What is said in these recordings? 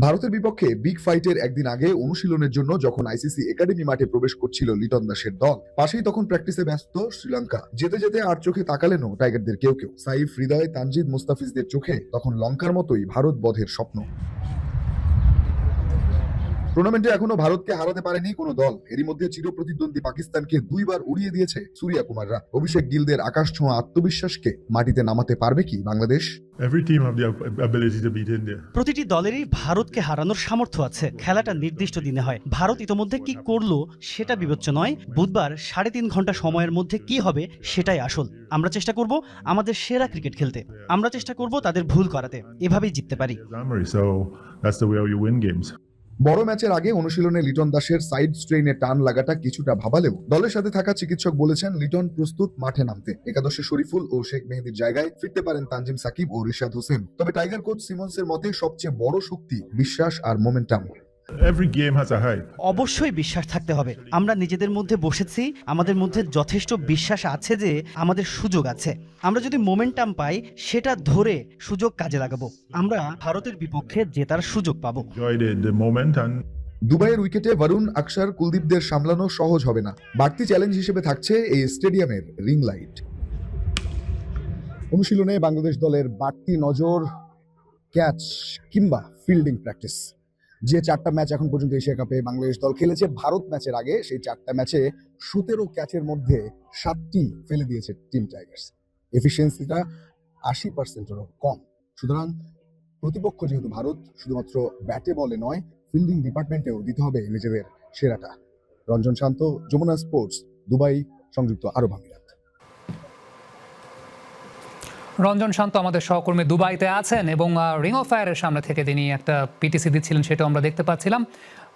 ভারতের বিপক্ষে বিগ ফাইটের একদিন আগে অনুশীলনের জন্য যখন আইসিসি একাডেমি মাঠে প্রবেশ করছিল লিটন দাসের দল, পাশেই তখন প্র্যাকটিসে ব্যস্ত শ্রীলঙ্কা। যেতে যেতে আর চোখে তাকালেনও টাইগারদের কেউ কেউ। সাইফ, হৃদয়, তানজিদ, মুস্তাফিজদের চোখে তখন লঙ্কার মতোই ভারত বধের স্বপ্ন। টুর্নামেন্টে এখনো ভারতকে হারাতে পারেনি কোনো দল। এরই মধ্যে চিরপ্রতিদ্বন্দ্বী পাকিস্তানকে দুইবার উড়িয়ে দিয়েছে সূর্যা কুমাররা। অভিষেক গিলদের আকাশ ছোঁয়া আত্মবিশ্বাসকে মাটিতে নামাতে পারবে কি Bangladesh? Every team have the ability to beat India. প্রতিটি দলেরই ভারতকে হারানোর সামর্থ্য আছে। খেলাটা নির্দিষ্ট দিনে হয়। ভারত ইতোমধ্যে কি করলো সেটা বিবেচ্য নয়। বুধবার 3.5 ঘন্টা সময়ের মধ্যে কি হবে সেটাই আসল। আমরা চেষ্টা করব আমাদের সেরা ক্রিকেট খেলতে। আমরা চেষ্টা করব তাদের ভুল করাতে। এভাবেই জিততে পারি। So that's the way you win games. বড় ম্যাচের আগে অনুশীলনে লিটন দাসের সাইড স্ট্রেইনে টান লাগাটা কিছুটা ভাবালেও দলের সাথে থাকা চিকিৎসক বলেছেন লিটন প্রস্তুত মাঠে নামতে। একাদশে শরীফুল ও শেখ মেহেদীর জায়গায় ফিরতে পারেন তানজিম সাকিব ও রিশাদ হোসেন। তবে টাইগার কোচ সিমন্সের মতে সবচেয়ে বড় শক্তি বিশ্বাস আর momentum. Every game has a hype. অবশ্যই বিশ্বাস থাকতে হবে। আমরা নিজেদের মধ্যে বসেছি, আমাদের মধ্যে যথেষ্ট বিশ্বাস আছে যে আমাদের সুযোগ আছে। আমরা যদি মোমেন্টাম পাই সেটা ধরে সুযোগ কাজে লাগাবো। আমরা ভারতের বিপক্ষে জেতার সুযোগ পাবো। Enjoy the moment and দুবাইয়ের উইকেটে বরুণ, আকসার, কুলদীপদের সামলানো সহজ হবে না। বাড়তি চ্যালেঞ্জ হিসেবে থাকছে এই স্টেডিয়ামের রিং লাইট। অনুশীলনে বাংলাদেশ দলের বাড়তি নজর ক্যাচ কিংবা ফিল্ডিং প্র্যাকটিস। যে 4টা ম্যাচ এখন পর্যন্ত এশিয়া কাপে বাংলাদেশ দল খেলেছে, ভারত ম্যাচের আগে সেই 4টা ম্যাচে 17 ক্যাচের মধ্যে 7টি ফেলে দিয়েছে টিম টাইগার্স। এফিসিয়েন্সিটা 80%-এরও কম। সুতরাং প্রতিপক্ষ যেহেতু ভারত, শুধুমাত্র ব্যাটে বলে নয়, ফিল্ডিং ডিপার্টমেন্টেও দিতে হবে নিজেদের সেরাটা। রঞ্জন শান্ত, যমুনা স্পোর্টস, দুবাই, সংযুক্ত আরব আমিরাত। রঞ্জন শান্ত আমাদের সহকর্মী দুবাইতে আছেন এবং রিং অফ ফায়ারের সামনে থেকে তিনি একটা পিটিসি দিচ্ছিলেন, সেটাও আমরা দেখতে পাচ্ছিলাম।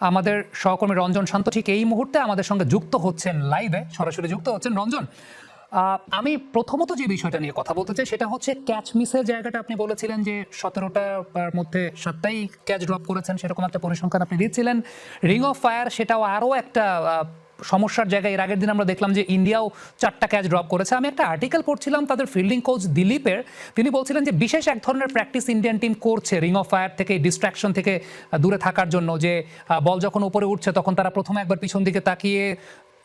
আমাদের সহকর্মী রঞ্জন শান্ত ঠিক এই মুহূর্তে আমাদের সঙ্গে যুক্ত হচ্ছেন, লাইভে সরাসরি যুক্ত হচ্ছেন। রঞ্জন, আমি প্রথমত যে বিষয়টা নিয়ে কথা বলতে চাই সেটা হচ্ছে ক্যাচ মিসের জায়গাটা। আপনি বলেছিলেন যে 17টার মধ্যে 7টাই ক্যাচ ড্রপ করেছেন, সেরকম একটা পরিসংখ্যান আপনি দিচ্ছিলেন। রিং অফ ফায়ার সেটাও আরও একটা সমস্যার জায়গায়। এর আগের দিন আমরা দেখলাম যে ইন্ডিয়াও 4টা ক্যাচ ড্রপ করেছে। আমি একটা আর্টিকেল পড়ছিলাম তাদের ফিল্ডিং কোচ দিলীপের, তিনি বলছিলেন যে বিশেষ এক ধরনের প্র্যাকটিস ইন্ডিয়ান টিম করছে রিং অফ ফায়ার থেকে, ডিস্ট্রাকশন থেকে দূরে থাকার জন্য। যে বল যখন উপরে উঠছে তখন তারা প্রথমে একবার পিছন দিকে তাকিয়ে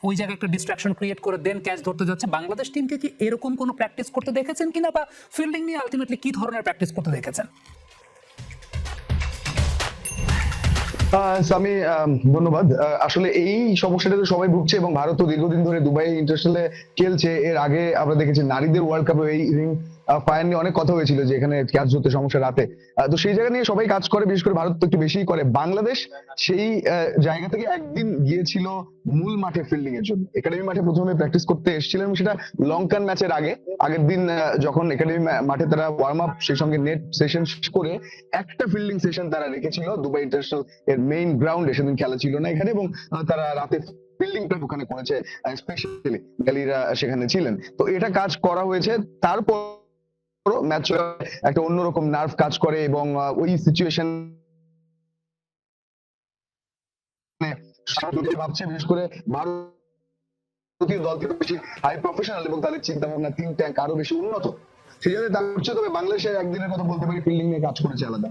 ওই জায়গায় একটা ডিস্ট্রাকশন ক্রিয়েট করে দেন ক্যাচ ধরতে যাচ্ছে। বাংলাদেশ টিমকে কি এরকম কোনো প্র্যাকটিস করতে দেখেছেন কিনা, বা ফিল্ডিং নিয়ে আলটিমেটলি কি ধরনের প্র্যাকটিস করতে দেখেছেন? সামি, ধন্যবাদ। আসলে এই সমস্যাটা তো সবাই ভুগছে এবং ভারতও দীর্ঘদিন ধরে দুবাই ইন্টারন্যাশনালে খেলছে। এর আগে আমরা দেখেছি নারীদের ওয়ার্ল্ড কাপে এই রিং ফায়ার নিয়ে অনেক কথা হয়েছিল যে এখানে ক্যাচ ধরতে সমস্যা রাতে। তো সেই জায়গা নিয়ে সবাই কাজ করে, বিশেষ করে ভারত তো একটু বেশিই করে। বাংলাদেশ সেই জায়গা থেকে একদিন গিয়েছিল মূল মাঠে ফিল্ডিং এর জন্য। একাডেমি মাঠে প্রথমে প্র্যাকটিস করতে এসেছিলেন, সেটা লঙ্কান ম্যাচের আগের দিন যখন একাডেমি মাঠে তারা ওয়ার্ম আপ, সেই সঙ্গে নেট সেশন করে একটা ফিল্ডিং সেশন তারা রেখেছিল দুবাই ইন্টারন্যাশনাল এর মেইন গ্রাউন্ডে। সেদিন খেলা ছিল না এখানে, এবং তারা রাতে ফিল্ডিংটা ওখানে করেছে, স্পেশালি গ্যালিরা সেখানে ছিলেন। তো এটা কাজ করা হয়েছে। তারপর ম্যাচ একটা অন্যরকম নার্ভ কাজ করে এবং ওই সিচুয়েশন ভাবছে, বিশেষ করে ভারতীয় দল থেকে বেশি হাই প্রফেশনাল এবং তাদের চিন্তা ভাবনা থিঙ্ক ট্যাঙ্ক আরো বেশি উন্নত। সেই জন্য তা করছে। তবে বাংলাদেশের একদিনের কথা বলতে পারি, ফিল্ডিং নিয়ে কাজ করেছে আলাদা।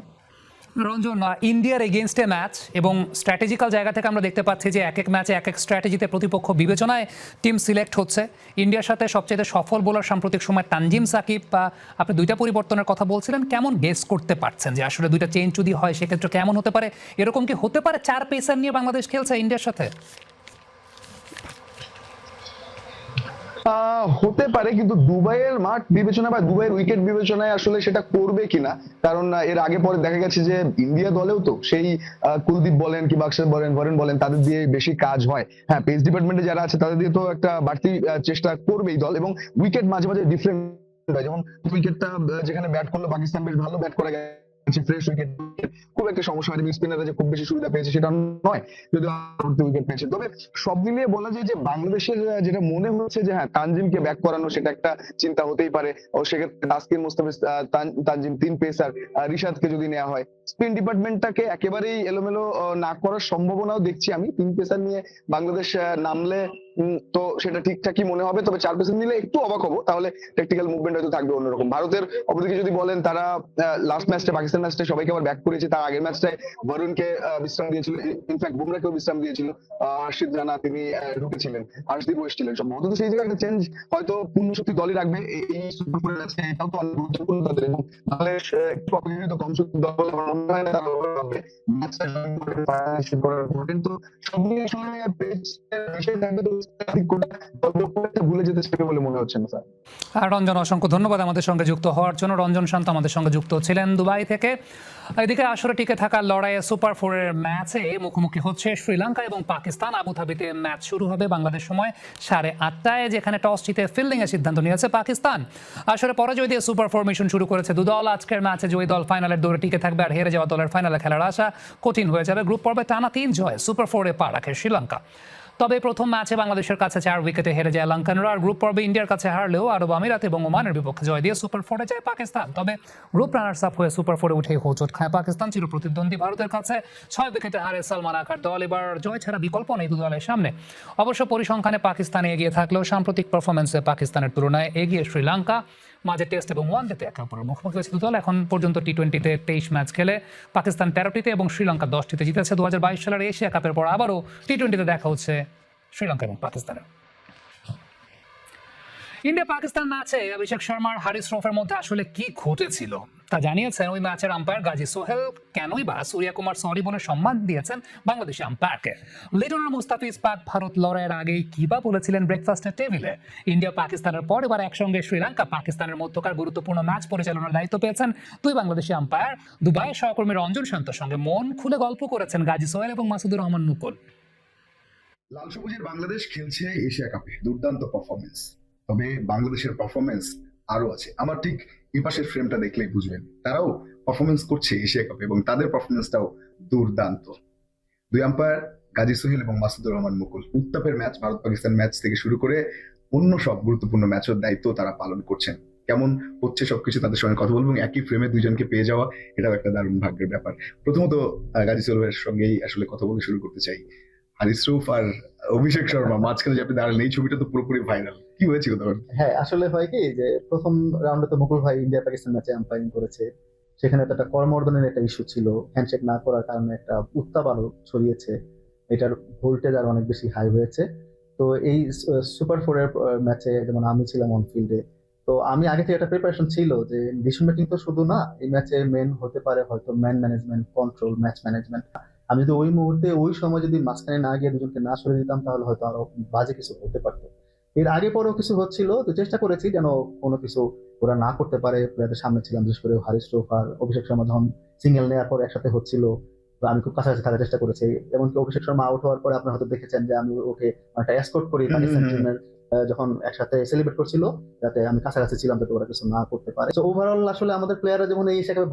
রঞ্জন, ইন্ডিয়ার এগেনস্টে ম্যাচ এবং স্ট্র্যাটেজিক্যাল জায়গা থেকে আমরা দেখতে পাচ্ছি যে এক এক ম্যাচে এক এক স্ট্র্যাটেজিতে প্রতিপক্ষ বিবেচনায় টিম সিলেক্ট হচ্ছে। ইন্ডিয়ার সাথে সবচেয়ে সফল বোলার সাম্প্রতিক সময় তানজিম সাকিব। আপনি 2টা পরিবর্তনের কথা বলছিলেন, কেমন গেস করতে পারছেন যে আসলে 2টা চেঞ্জ যদি হয় সেক্ষেত্রে কেমন হতে পারে? এরকম কি হতে পারে 4 পেসার নিয়ে বাংলাদেশ খেলছে ইন্ডিয়ার সাথে? হতে পারে, কিন্তু দুবাইয়ের মাঠ বিবেচনা বা দুবাইয়ের উইকেট বিবেচনায় আসলে সেটা করবে কিনা। কারণ এর আগে পরে দেখা গেছে যে ইন্ডিয়া দলেও তো সেই কুলদীপ বলেন কি আকসার বলেন, বরেন বলেন, তাদের দিয়ে বেশি কাজ হয়। হ্যাঁ, পেস ডিপার্টমেন্টে যারা আছে তাদের দিয়ে তো একটা বাড়তি চেষ্টা করবে এই দল। এবং উইকেট মাঝে মাঝে ডিফারেন্ট হয়, যেমন উইকেটটা যেখানে ব্যাট করলো পাকিস্তান বেশ ভালো ব্যাট করা গেছে, ফ্রেশ উইকেট, খুব একটা সমস্যা হয়নি। স্পিনাররা যে খুব বেশি সুবিধা পেয়েছে সেটা নয়, যদি উইকেট পেয়েছে। তবে সব মিলিয়ে বলা যায় যে বাংলাদেশের যেটা মনে হচ্ছে যে হ্যাঁ, তানজিমকে ব্যাক করানো সেটা একটা চিন্তা হতেই পারে। ও সেক্ষেত্রে তাসকিন, মুস্তাফিজ, তানজিম 3 পেসার, রিশাদকে যদি নেওয়া হয়, স্পিন ডিপার্টমেন্টটাকে একেবারেই এলোমেলো না করার সম্ভাবনাও দেখছি আমি। 3 পেসার নিয়ে বাংলাদেশ নামলে তো সেটা ঠিকঠাকই মনে হবে, তবে 4 পেসার নিলে একটু অবাক হবো, তাহলে টেকনিক্যাল মুভমেন্ট হয়তো থাকবে অন্যরকম। ভারতের অপরদিকে যদি বলেন, তারা লাস্ট ম্যাচটা পাকিস্তান ম্যাচটা সবাইকে আবার ব্যাক করেছে, তার আগের ম্যাচটায় বরুণকে বিশ্রাম দিয়েছিল, ইনফ্যাক্ট বুমরাকেও বিশ্রাম দিয়েছিল, হর্ষিত রানা তিনি ঢুকেছিলেন, হর্ষদীপ এসেছিলেন সম্ভবত। তো সেই জায়গায় একটা চেঞ্জ হয়তো পূর্ণ শক্তি দলই রাখবে এই সুপার ফোরের ম্যাচে, এটাও তো অনেক গুরুত্বপূর্ণ তাদের। এবং বাংলাদেশ একটু অপেক্ষাকৃত কম শক্তি দল বলে আমার মনে হয় না তারা overall হবে ম্যাচটা ফাইনাল করার ইম্পর্টেন্ট। তো সব নিয়ে আসলে বিষয় থাকবে, তো ভুলে যেতে চাইবে বলে মনে হচ্ছে না স্যার। আর রঞ্জন, অসংখ্য ধন্যবাদ আমাদের সঙ্গে যুক্ত হওয়ার জন্য। রঞ্জন শান্ত আমাদের সঙ্গে যুক্ত ছিলেন দুবাই থেকে। এদিকে আসরে টিকে থাকার লড়াইয়ে সুপার 4-এর ম্যাচে মুখোমুখি হচ্ছে শ্রীলঙ্কা এবং পাকিস্তান। আবুধাবিতে ম্যাচ শুরু হবে বাংলাদেশ সময় 8:30টায়, যেখানে টস জিতে ফিল্ডিং এর সিদ্ধান্ত নিয়েছে পাকিস্তান। আসরে পরাজয় দিয়ে সুপার 4 মিশন শুরু করেছে দুদল। আজকের ম্যাচে জয়ী দল ফাইনালের দৌড়ে টিকে থাকবে, আর হেরে যাওয়া দলের ফাইনালে খেলার আশা কঠিন হয়ে যাবে। গ্রুপ পর্বে টানা 3 জয়ে সুপার 4-এ পা রাখে শ্রীলঙ্কা। তবে প্রথম ম্যাচে বাংলাদেশের কাছে 4 উইকেটে হেরে যায় লঙ্কানরা। আর গ্রুপ পর্বে ইন্ডিয়ার কাছে হারলেও আরব আমিরাত এবং ওমানের বিপক্ষে জয় দিয়ে সুপার 4-এ যায় পাকিস্তান। তবে গ্রুপ রানার্স আপ হয়ে সুপার 4-এ উঠে হোঁচট খায় পাকিস্তান। চির প্রতিদ্বন্দ্বী ভারতের কাছে 6 উইকেটে হারে সালমান আখার দল। এবার জয় ছাড়া বিকল্প নেই দু দলের সামনে। অবশ্য পরিসংখ্যানে পাকিস্তানে এগিয়ে থাকলেও সাম্প্রতিক পারফরমেন্সে পাকিস্তানের তুলনায় এগিয়ে শ্রীলঙ্কা। মাঝে টেস্ট এবং ওয়ানডেতে একে অপরের মুখোমুখি হয়েছে দুদল। এখন পর্যন্ত টি-20-তে 23 ম্যাচ খেলে পাকিস্তান 13টিতে এবং শ্রীলঙ্কা 10টিতে জিতেছে। 2022 সালের এশিয়া কাপের পর আবারও টি-20-তে দেখা হচ্ছে শ্রীলঙ্কা এবং পাকিস্তানের। ইন্ডিয়া পাকিস্তান ম্যাচে অভিষেক শর্মার হারিস রফের মধ্যে আসলে কি ঘটেছিল তা জানিয়েছেন ওই ম্যাচের আম্পায়ার গাজী সোহেল। কেনই বা সূর্য কুমার সরি বলে সম্মান দিয়েছেন বাংলাদেশি আম্পায়ারকে। লিটনের মুস্তাফিজ পাক ভারত লড়াইয়ের আগেই কি বা বলেছিলেন ব্রেকফাস্টের টেবিলে। ইন্ডিয়া পাকিস্তানের পর এবার একসঙ্গে শ্রীলঙ্কা পাকিস্তানের মধ্যকার গুরুত্বপূর্ণ ম্যাচ পরিচালনার দায়িত্ব পেয়েছেন দুই বাংলাদেশি আম্পায়ার। দুবাইয়ের সহকর্মী রঞ্জন শান্তর সঙ্গে মন খুলে গল্প করেছেন গাজী সোহেল এবং মাসুদুর রহমান মুকুল। লাল সবুজের বাংলাদেশ খেলছে এশিয়া কাপে, দুর্দান্ত পারফরমেন্স। তবে বাংলাদেশের পারফরমেন্স আরো আছে। আমার ঠিক এই পাশের ফ্রেমটা দেখলেই বুঝবেন তারাও পারফরমেন্স করছে এশিয়া কাপে এবং তাদের পারফরমেন্সটাও দুর্দান্ত। দুই আম্পায়ার গাজী সোহেল এবং মাসুদুর রহমান মুকুল উত্তাপের ম্যাচ, ভারত পাকিস্তান ম্যাচ থেকে শুরু করে অন্য সব গুরুত্বপূর্ণ ম্যাচের দায়িত্ব তারা পালন করছেন। কেমন হচ্ছে সবকিছু তাদের সঙ্গে কথা বলবো, একই ফ্রেমে দুইজনকে পেয়ে যাওয়া এটাও একটা দারুণ ভাগ্যের ব্যাপার। প্রথমত গাজী সোহেলের সঙ্গেই আসলে কথা বলে শুরু করতে চাই। হারিস রুফ আর অভিষেক শর্মা মাঝখানে যে আপনি দাঁড়ালেন, এই ছবিটা তো পুরোপুরি ভাইরাল। কি হয়েছিল তখন? হ্যাঁ, আসলে হয় কি যে প্রথম রাউন্ডে তো মুকুল ভাই ইন্ডিয়া পাকিস্তান ম্যাচে আম্পায়ারিং করেছে, সেখানে তো একটা করমর্দনের একটা ইস্যু ছিল, হ্যান্ডশেক না করার কারণে একটা উত্তাপ আলো ছড়িয়েছে, এটার ভোল্টেজ আর অনেক বেশি হাই হয়েছে। তো এই সুপার 4-এর ম্যাচে যেমন আমি ছিলাম অন ফিল্ডে, তো আমি আগে থেকে একটা প্রিপারেশন ছিল যে ডিসিশন মেকিং তো শুধু না, এই ম্যাচে মেন হতে পারে হয়তো man management, control, match management. আমি যদি ওই মুহূর্তে ওই সময় যদি মাঝখানে না গিয়ে দুজনকে না সরে দিতাম তাহলে হয়তো আরো বাজে কিছু হতে পারতো। এর আগে পরেও কিছু হচ্ছিল, তো চেষ্টা করেছি যেন কোনো কিছু ওরা না করতে পারে। প্লেয়ারদের সামনে ছিলাম, বিশেষ করে হারিস রুফ আর অভিষেক শর্মা যখন সিঙ্গেল নেওয়ার পর একসাথে হচ্ছিল, তো আমি খুব কাছাকাছি থাকার চেষ্টা করেছি। এমনকি অভিষেক শর্মা আউট হওয়ার পরে আপনারা হয়তো দেখেছেন যে আমি ওকে একটা এসকর্ট করি পাকিস্তান টিমের, যখন একসাথে সেলিব্রেট করছিল, যাতে আমি কাছাকাছি ছিলাম যাতে ওরা কিছু না করতে পারে। তো ওভারঅল আসলে আমাদের প্লেয়াররা যেমন এই হিসেবে